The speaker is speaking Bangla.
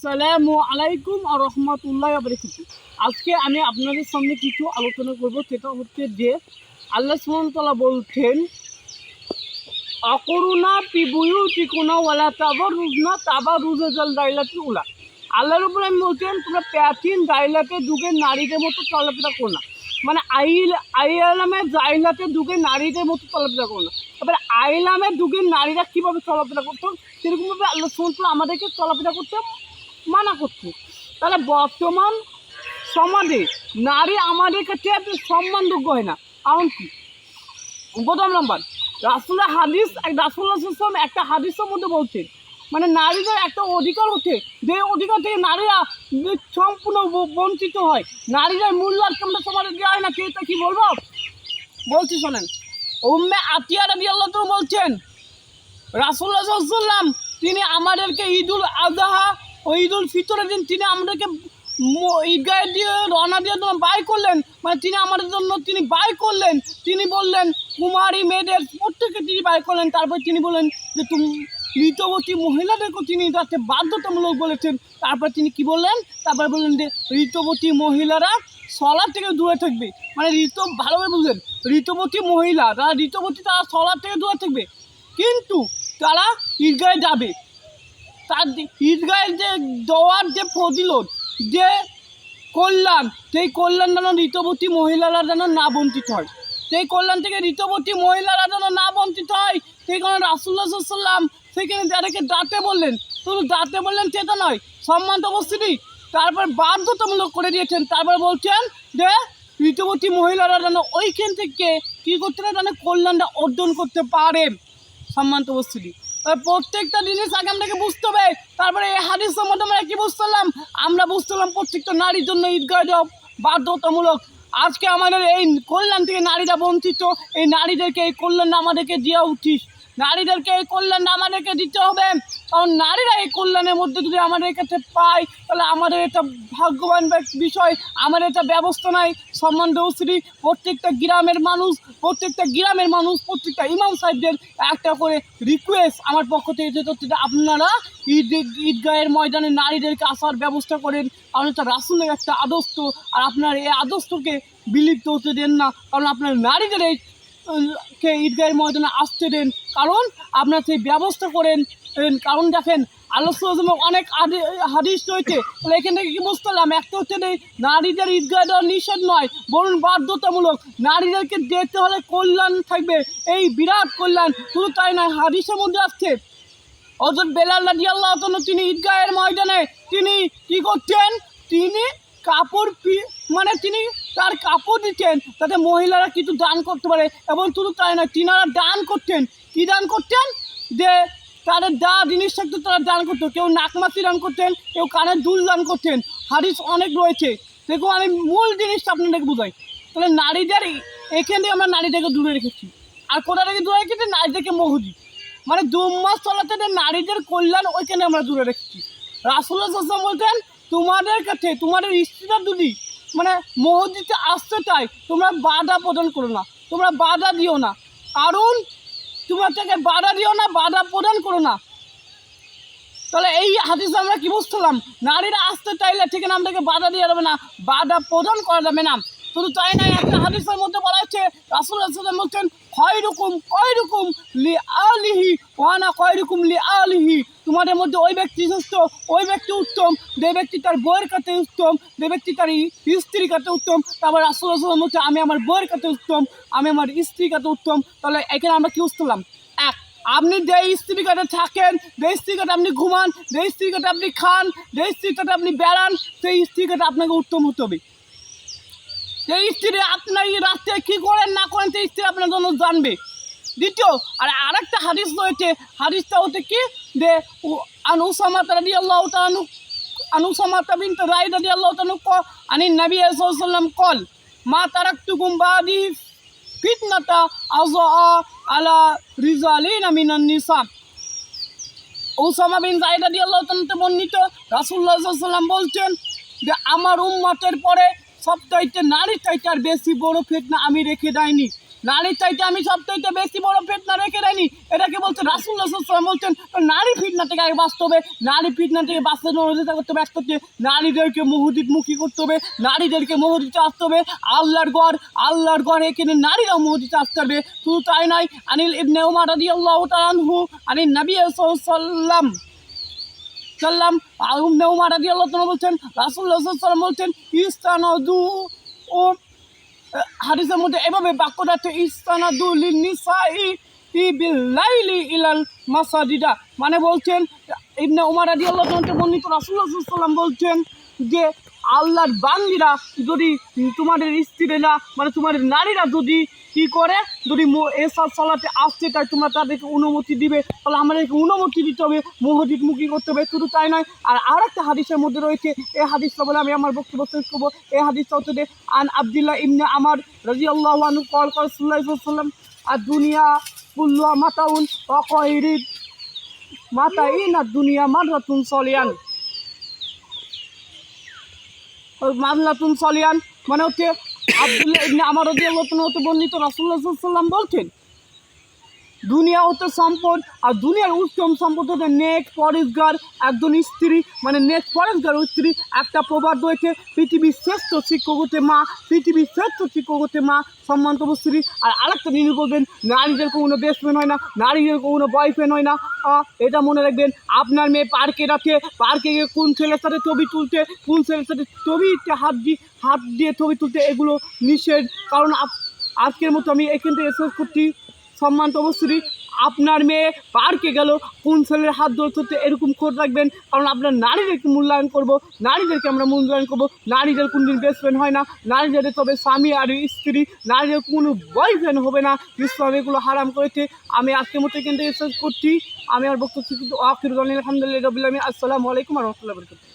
আসসালামু আলাইকুম আর রহমতুল্লাহি ওয়া বারাকাতুহু। আজকে আমি আপনাদের সামনে কিছু আলোচনা করব, সেটা হচ্ছে যে আল্লাহ সুবহানাহু ওয়া তাআলা বলছেন, অকরুণা পিবুয়ুতিকুনা ওয়ালা তাবাররুজনা তাবাররুজাল জাইলাতুল উলা। আল্লাহ রাব্বুল আলামিন বলছেন, তোমরা প্রাচীন জাইলাতের যুগের নারীদের মতো চলাফেরা করো না। মানে আইলামের জাইলাতের যুগের নারীদের মতো চলাফেরা করো না। এবার আইলামের যুগের নারীরা কীভাবে চলাফেরা করতো, সেরকমভাবে আল্লাহ সুবহানাহু ওয়া তাআলা আমাদেরকে চলাফেরা করতে মানা করছে। তাহলে বর্তমান সমাজে নারী আমাদের কাছে এত সম্মানযোগ্য হয় না। কারণ কি? প্রথম নম্বর, রাসূলুল্লাহ একটা হাদিসের মধ্যে বলছেন, মানে নারীদের একটা অধিকার হচ্ছে, যে অধিকার থেকে নারীরা সম্পূর্ণ বঞ্চিত হয়। নারীদের মূল্যায়ন কেমন সমাজে দেওয়া হয় না। তা কি বলবো, বলছি শোনেন। উম্মে আতিয়া রাদিয়াল্লাহু তাআলা বলছেন, রাসূলুল্লাহ সাল্লাল্লাহু আলাইহি ওয়াসাল্লাম তিনি আমাদেরকে ঈদুল আযহা ও ঈদুল ফিতরের দিন তিনি আমাদেরকে ঈদগাহে দিয়ে রওনা দিয়ে বাই করলেন। মানে তিনি আমাদের জন্য তিনি বাই করলেন। তিনি বললেন, কুমারী মেয়েদের প্রত্যেককে তিনি বাই করলেন। তারপর তিনি বললেন যে তুমি ঋতুবতী মহিলাদেরকেও তিনি যাতে বাধ্যতামূলক বলেছেন। তারপর তিনি কি বললেন? তারপর বললেন যে ঋতুবতী মহিলারা সলার থেকে দূরে থাকবে। মানে ভালোভাবে বুঝলেন, ঋতুবতী মহিলা তারা ঋতুবতী, তারা সলার থেকে দূরে থাকবে, কিন্তু তারা ঈদগাহে যাবে। তার ঈদগাহের যে দেওয়ার যে ফজিলত, যে কল্যাণ, সেই কল্যাণ যেন ঋতুবতী মহিলারা যেন না বঞ্চিত হয়। সেই কল্যাণ থেকে ঋতুবতী মহিলারা যেন না বঞ্চিত হয়, সেই কারণে রাসূলুল্লাহ সাল্লাল্লাহু আলাইহি ওয়াসাল্লাম সেখানে যাদেরকে দাঁতে বললেন, শুধু দাঁতে বললেন সেটা নয়, সম্মানিত উপস্থিতি, তারপর বাধ্যতামূলক করে দিয়েছেন। তারপর বলছেন যে ঋতুবতী মহিলারা যেন ওইখান থেকে কী করতে পারে, যেন কল্যাণটা অর্জন করতে পারে। সম্মানিত উপস্থিতি, প্রত্যেকটা জিনিস আগে আমাদেরকে বুঝতে হবে। তারপরে এই হাদিসের মধ্যে আমরা কী বুঝতেলাম? আমরা বুঝতেলাম প্রত্যেকটা নারীর জন্য ঈদগাহ যাওয়া বাধ্যতামূলক। আজকে আমাদের এই কল্যাণ থেকে নারীরা বঞ্চিত। এই নারীদেরকে এই কল্যাণটা আমাদেরকে দেওয়া উচিত। নারীদেরকে এই কল্যাণটা আমাদেরকে দিতে হবে, কারণ নারীরা এই কল্যাণের মধ্যে যদি আমাদের কাছে পায়, তাহলে আমাদের এটা ভাগ্যবান বিষয়। আমাদের এটা ব্যবস্থা নাই। সম্মানিত উপস্থিতি, প্রত্যেকটা গ্রামের মানুষ, প্রত্যেকটা ইমাম সাহেবদের একটা করে রিকোয়েস্ট আমার পক্ষ থেকে, যেটা আপনারা ঈদগাহের ময়দানে নারীদেরকে আসার ব্যবস্থা করেন। কারণ এটা রাসূলের একটা আদর্শ, আর আপনার এই আদর্শকে বিলুপ্ত হতে দেন না। কারণ আপনার নারীদের কে ঈদগাহের ময়দানে আসতে দেন, কারণ আপনার সেই ব্যবস্থা করেন। কারণ দেখেন, আল্লাহ সুবহানাহু অনেক হাদিস রয়েছে। তাহলে এখান থেকে কি বুঝতে পারলাম? একটা হচ্ছে যে নারীদের ঈদগাহে দেওয়া নিষেধ নয়, বরং বাধ্যতামূলক। নারীদেরকে যেতে হলে কল্যাণ থাকবে, এই বিরাট কল্যাণ। শুধু তাই নয়, হাদিসের মধ্যে আসছে হযরত বেলাল রাদিয়াল্লাহু তাআলা তিনি ঈদগাহের ময়দানে তিনি কী করতেন? তিনি কাপড় তিনি তার কাপড় দিতেন যাতে মহিলারা কিছু দান করতে পারে। এবং শুধু তাই নয়, তিনারা দান করতেন। কী দান করতেন? যে তাদের যা জিনিস থাকতো তারা দান করতো। কেউ নাকমাছি দান করতেন, কেউ কানের দুল দান করতেন। হাদিস অনেক রয়েছে। দেখুন, আমি মূল জিনিসটা আপনাদেরকে বোঝাই। তাহলে নারীদের এখানে আমরা নারীদেরকে দূরে রেখেছি। আর কোথা থেকে দূরে রেখেছি? নারীদেরকে মসজিদ, মানে দুম্মাস চলাতে নারীদের কল্যাণ ওইখানে আমরা দূরে রেখেছি। রাসূলুল্লাহ সাল্লাল্লাহু আলাইহি ওয়াসাল্লাম বলতেন, তোমাদের কাছে তোমাদের স্ত্রীরা যদি মসজিদে আসতে চায়, তোমরা বাধা প্রদান করো না, তোমরা বাধা দিও না। কারণ তোমরা তাকে বাধা দিও না, বাধা প্রদান করো না। তাহলে এই হাদিসে আমরা কি বুঝলাম? নারীরা আসতে চাইলে ঠিক না, আমাদেরকে বাধা দেওয়া যাবে না, বাধা প্রদান করা যাবে না। শুধু তাই নয়, একটা হাদিসের মধ্যে বলা হচ্ছে, রাসূলুল্লাহ সাল্লাল্লাহু আলাইহি ওয়াসাল্লাম বলছেন, খয়রুকুম লিআলিহি ওয়া আনা খয়রুকুম লিআলিহি। তোমাদের মধ্যে ওই ব্যক্তি শ্রেষ্ঠ, ওই ব্যক্তি উত্তম যে ব্যক্তি তার বউয়ের কাছে উত্তম, যে ব্যক্তি তার স্ত্রীর কাছে উত্তম। তারপর রাসূলুল্লাহ সাল্লাল্লাহু আলাইহি ওয়াসাল্লাম বলছে, আমি আমার বউয়ের কাছে উত্তম, আমি আমার স্ত্রীর কাছে উত্তম। তাহলে এখানে আমরা কি বুঝলাম? এক, আপনি যে স্ত্রীর কাছে থাকেন, যে স্ত্রীর কাছে আপনি ঘুমান, যে স্ত্রীর কাছে আপনি খান, যে স্ত্রীর কাছে আপনি বেড়ান, সেই স্ত্রীর কাছে আপনাকে উত্তম হতে হবে। সেই স্ত্রী আপনার রাস্তায় কী করেন না করেন, সেই স্ত্রী আপনার জন্য জানবে। দ্বিতীয়, আর আরেকটা হাদিস রয়েছে। হাদিসটা হচ্ছে কি? যে উসামা রাদিয়াল্লাহু তাআলা উসামা বিনত রাই রাদিয়াল্লাহু তাআলা আনিন নবী সাল্লাল্লাহু আলাইহি ওয়াসাল্লাম কল, মা তারাকতুকুম বাদি ফিতনাতা আযা আলা রিজালিনা মিনান নিসা। উসামা বিন যায়েদ রাদিয়াল্লাহু তাআলা বর্ণিত, রাসূলুল্লাহ সাল্লাল্লাহু আলাইহি ওয়াসাল্লাম বলছেন যে আমার উম্মতের পরে সবচাইতে নারী চাইতে আর বেশি বড় ফিতনা আমি রেখে দেয়নি। নারীর চাইতে আমি সবচাইতে বেশি বড় ফিতনা রেখে দেয়নি, এটাকে বলছে রাসূলুল্লাহ সাল্লাল্লাহু আলাইহি ওয়াসাল্লাম বলছেন। তো নারী ফিতনা থেকে আগে বাঁচতে হবে, নারী ফিতনা থেকে বাঁচতে রোজা করতে হবে, ব্যস্ত হচ্ছে নারীদেরকে মুখী করতে হবে, নারীদেরকে মসজিদে আসতে হবে। আল্লাহর ঘর এখানে নারীরাও মসজিদে আসতে হবে। শুধু তাই নয়, আনিল ইবনে উমর রাদিয়াল্লাহু তাআলা আনহু আনিন নবী সাল্লাল্লাহু ইবনে উমর রাদিয়াল্লাহু তাআলা বলছেন, রাসূলুল্লাহ সাল্লাল্লাহু আলাইহি ওয়াসাল্লাম বলছেন, ইস্তানাদু ও হাদিসের মধ্যে এভাবে বাক্যটা আছে, ইস্তানাদু লিন্নিসাই বিল লাইলি ইলাল মাসাজিদা। মানে বলছেন ইবনে উমর রাদিয়াল্লাহু তাআলা থেকে বর্ণিত, রাসূলুল্লাহ সাল্লাল্লাহু আলাইহি ওয়াসাল্লাম বলছেন যে আল্লাহর বান্দীরা যদি তোমাদের স্ত্রীরা মানে তোমাদের নারীরা যদি কী করে, যদি এসব সালাতে আসছে তাই তোমরা তাদেরকে অনুমতি দিবে, তাহলে আমাদেরকে অনুমতি দিতে হবে, মসজিদমুখী করতে হবে। শুধু তাই নয়, আর একটা হাদিসের মধ্যে রয়েছে, এই হাদিসটা বলে আমি আমার বক্তব্য শেষ করবো। এই হাদিসটা হচ্ছে আন আব্দুল্লাহ ইবনে আমর রাদিয়াল্লাহু আনহু ক্বাল ক্বাল রাসূলুল্লাহ সাল্লাল্লাহু আলাইহি ওয়াসাল্লাম আর দুনিয়া কুল্লুহা মাতাউন ওয়া খায়রুদ মাতাইনা দুনিয়া মাররাতুন সলিয়ান। মাররাতুন সলিয়ান মানে হচ্ছে আব্দুল্লাহ ইবনে আমর রাদিয়াল্লাহু তাআলা হতে বর্ণিত, রাসূলুল্লাহ সাল্লাল্লাহু আলাইহি ওয়াসাল্লাম বলছেন দুনিয়া হতে সম্পদ, আর দুনিয়ার উত্তম সম্পদ হতে নেক পরেশগার একজন স্ত্রী, মানে নেক পরেশগার স্ত্রী। একটা প্রবাদ রয়েছে, পৃথিবীর শ্রেষ্ঠ শিক্ষক হতে মা, পৃথিবীর শ্রেষ্ঠ শিক্ষক হতে মা, সম্মানিত স্ত্রী। আর আরেকটা তিনি বলবেন, নারীদের কোনো বেস্ট ফ্রেন্ড হয় না, নারীদের কোনো বয়ফ্রেন্ড হয় না। এটা মনে রাখবেন। আপনার মেয়ে পার্কে রাখে, পার্কে গিয়ে কোন ছেলের সাথে ছবি তুলতে, কোন ছেলের সাথে ছবিতে হাত দিয়ে ছবি তুলতে, এগুলো নিষেধ। কারণ আজকের মতো আমি এখান থেকে শেষ করছি। সম্মানিত অবশ্যই আপনার মেয়ে পার্কে গেল, কোন ছেলের হাত ধরতে এরকম খোঁজ রাখবেন। কারণ আপনার নারীদেরকে মূল্যায়ন করব, নারীদেরকে আমরা মূল্যায়ন করবো। নারীদের কোনদিন বেস্ট ফ্রেন্ড হয় না, নারীদের তবে স্বামী আর স্ত্রী, নারীদের কোনো বয়ফ্রেন্ড হবে না। ইসলাম এগুলো হারাম করেছে। আমি আজকের মতো এখান থেকে শেষ করছি। আমি আর বক্তব্য আখির আলহামদুলিল্লাহ রাব্বিল আলামিন। আসসালামু আলাইকুম ওয়া রাহমাতুল্লাহি ওয়া বারাকাতুহু।